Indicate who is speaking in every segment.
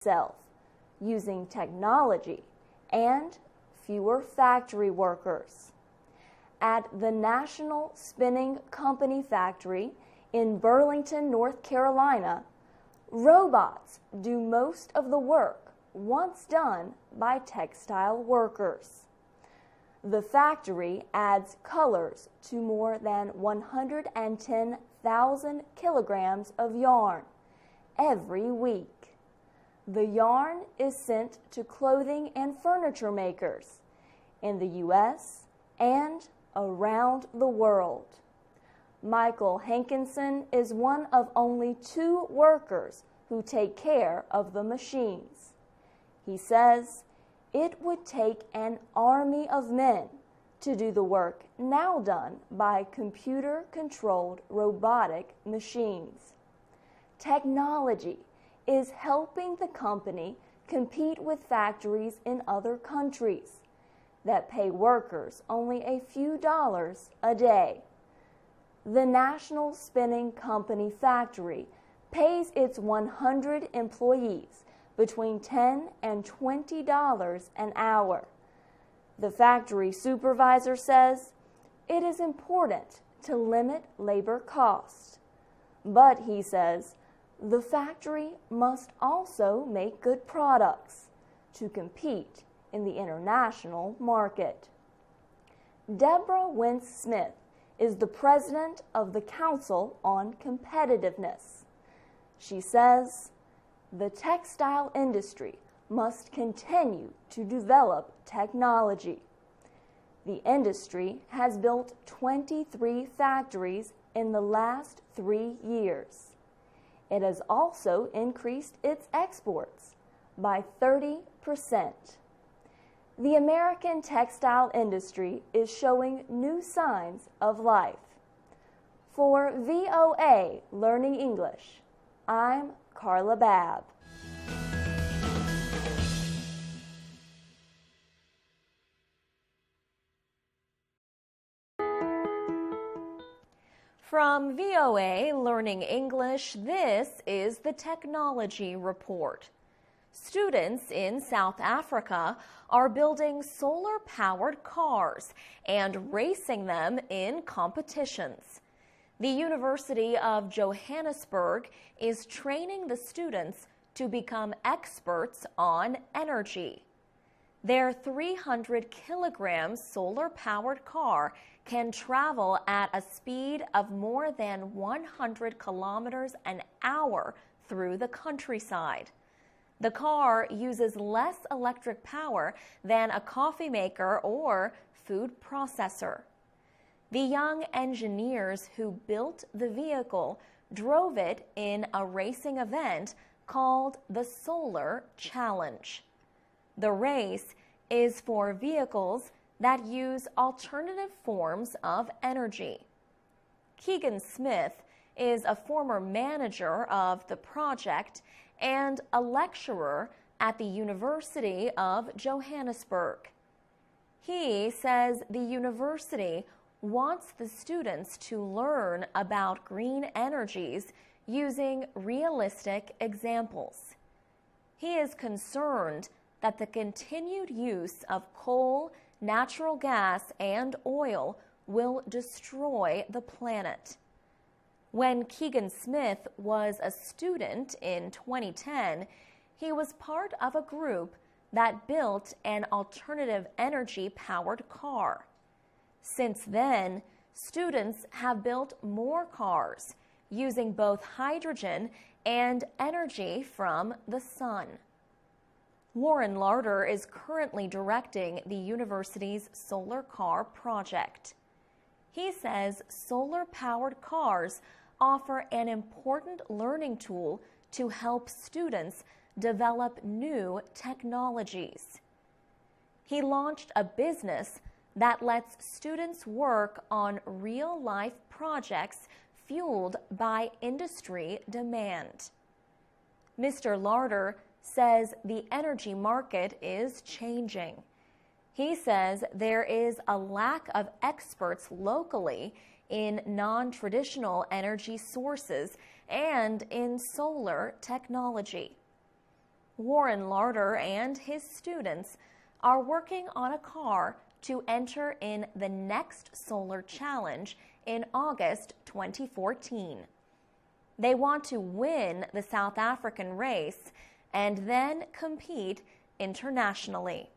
Speaker 1: itself, using technology and fewer factory workers. At the National Spinning Company factory in Burlington, North Carolina, robots do most of the work once done by textile workers. The factory adds colors to more than 110,000 kilograms of yarn every week. The yarn is sent to clothing and furniture makers in the U.S. and around the world. Michael Hankinson is one of only 2 workers who take care of the machines. He says it would take an army of men to do the work now done by computer-controlled robotic machines. Technology is helping the company compete with factories in other countries that pay workers only a few dollars a day. The National Spinning Company factory pays its 100 employees between $10 and $20 an hour. The factory supervisor says it is important to limit labor costs, but he says the factory must also make good products to compete in the international market. Deborah Wentz Smith is the president of the Council on Competitiveness. She says the textile industry must continue to develop technology. The industry has built 23 factories in the last 3 years. It has also increased its exports by 30%. The American textile industry is showing new signs of life. For VOA Learning English, I'm Carla Babb.
Speaker 2: From VOA Learning English, this is the Technology Report. Students in South Africa are building solar-powered cars and racing them in competitions. The University of Johannesburg is training the students to become experts on energy. Their 300-kilogram solar-powered car can travel at a speed of more than 100 kilometers an hour through the countryside. The car uses less electric power than a coffee maker or food processor. The young engineers who built the vehicle drove it in a racing event called the Solar Challenge. The race is for vehicles that use alternative forms of energy. Keegan Smith is a former manager of the project and a lecturer at the University of Johannesburg. He says the university wants the students to learn about green energies using realistic examples. He is concerned that the continued use of coal, natural gas, and oil will destroy the planet. When Keegan Smith was a student in 2010, he was part of a group that built an alternative energy-powered car. Since then, students have built more cars using both hydrogen and energy from the sun. Warren Larder is currently directing the university's solar car project. He says solar-powered cars offer an important learning tool to help students develop new technologies. He launched a business that lets students work on real-life projects fueled by industry demand. Mr. Larder says the energy market is changing. He says there is a lack of experts locally in non-traditional energy sources and in solar technology. Warren Larder and his students are working on a car to enter in the next Solar Challenge in August 2014. They want to win the South African race and then compete internationally.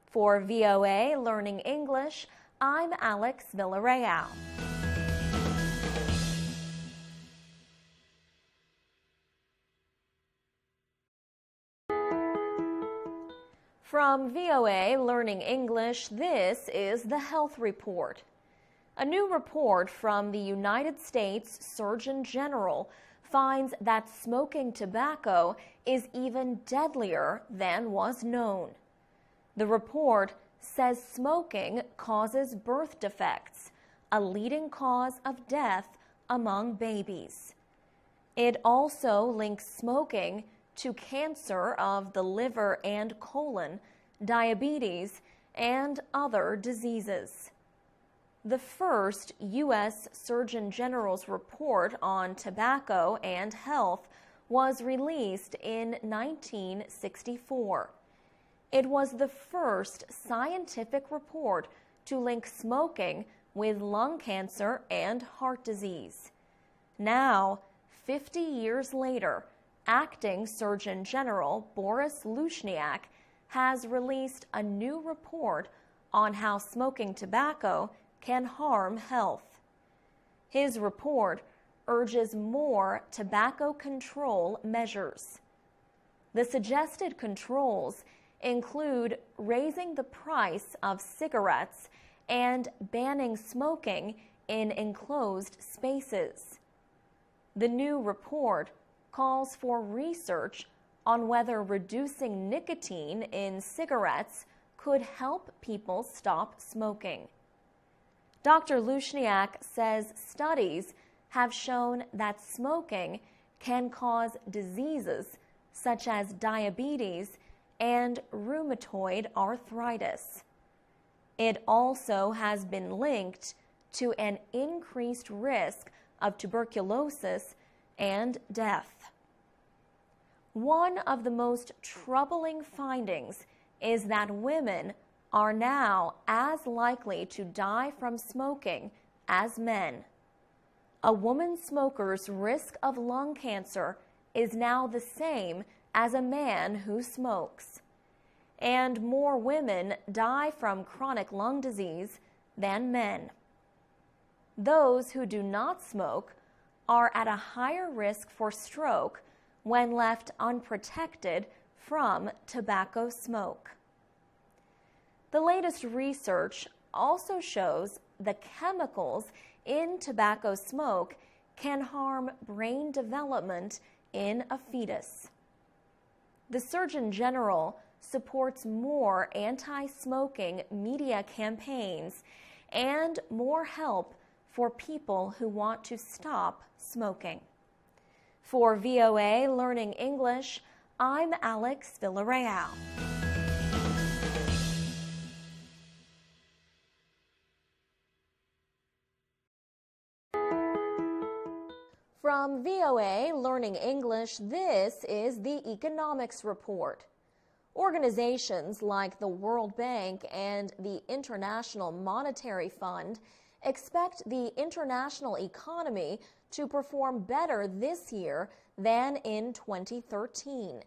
Speaker 2: For VOA Learning English, I'm Alex Villarreal. From VOA Learning English, this is the Health Report. A new report from the United States Surgeon General finds that smoking tobacco is even deadlier than was known. The report says smoking causes birth defects, a leading cause of death among babies. It also links smoking to cancer of the liver and colon, diabetes, and other diseases. The first U.S. Surgeon General's report on tobacco and health was released in 1964. It was the first scientific report to link smoking with lung cancer and heart disease. Now, 50 years later, Acting Surgeon General Boris Lushniak has released a new report on how smoking tobacco can harm health. His report urges more tobacco control measures. The suggested controls include raising the price of cigarettes and banning smoking in enclosed spaces. The new report calls for research on whether reducing nicotine in cigarettes could help people stop smoking. Dr. Lushniak says studies have shown that smoking can cause diseases such as diabetes and rheumatoid arthritis. It also has been linked to an increased risk of tuberculosis and death. One of the most troubling findings is that women are now as likely to die from smoking as men. A woman smoker's risk of lung cancer is now the same as a man who smokes. And more women die from chronic lung disease than men. Those who do not smoke are at a higher risk for stroke when left unprotected from tobacco smoke. The latest research also shows the chemicals in tobacco smoke can harm brain development in a fetus. The Surgeon General supports more anti-smoking media campaigns and more help for people who want to stop smoking. For VOA Learning English, I'm Alex Villarreal. From VOA Learning English, this is the Economics Report. Organizations like the World Bank and the International Monetary Fund expect the international economy to perform better this year than in 2013.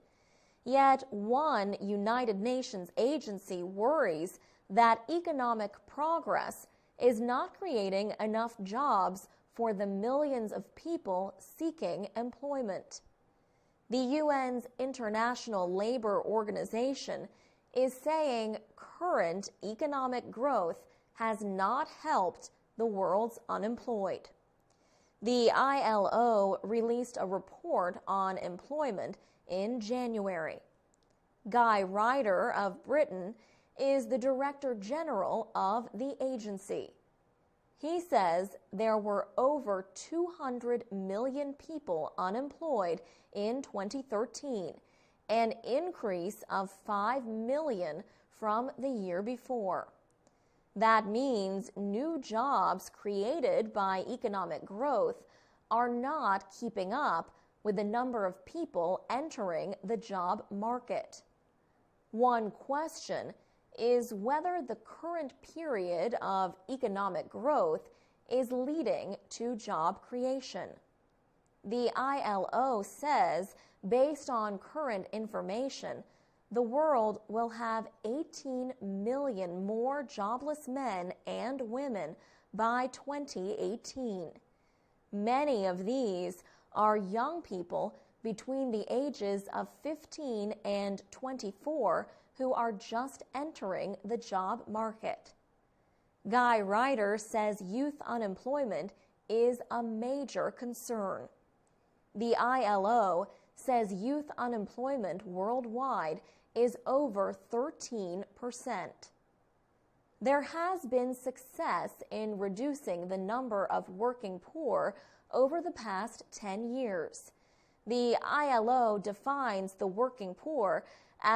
Speaker 2: Yet one United Nations agency worries that economic progress is not creating enough jobs for the millions of people seeking employment. The UN's International Labor Organization is saying current economic growth has not helped the world's unemployed. The ILO released a report on employment in January. Guy Ryder of Britain is the Director General of the agency. He says there were over 200 million people unemployed in 2013, an increase of 5 million from the year before. That means new jobs created by economic growth are not keeping up with the number of people entering the job market. One question is whether the current period of economic growth is leading to job creation. The ILO says, based on current information, the world will have 18 million more jobless men and women by 2018. Many of these are young people between the ages of 15 and 24 who are just entering the job market. Guy Ryder says youth unemployment is a major concern. The ILO says youth unemployment worldwide is over 13%. There has been success in reducing the number of working poor over the past 10 years. The ILO defines the working poor as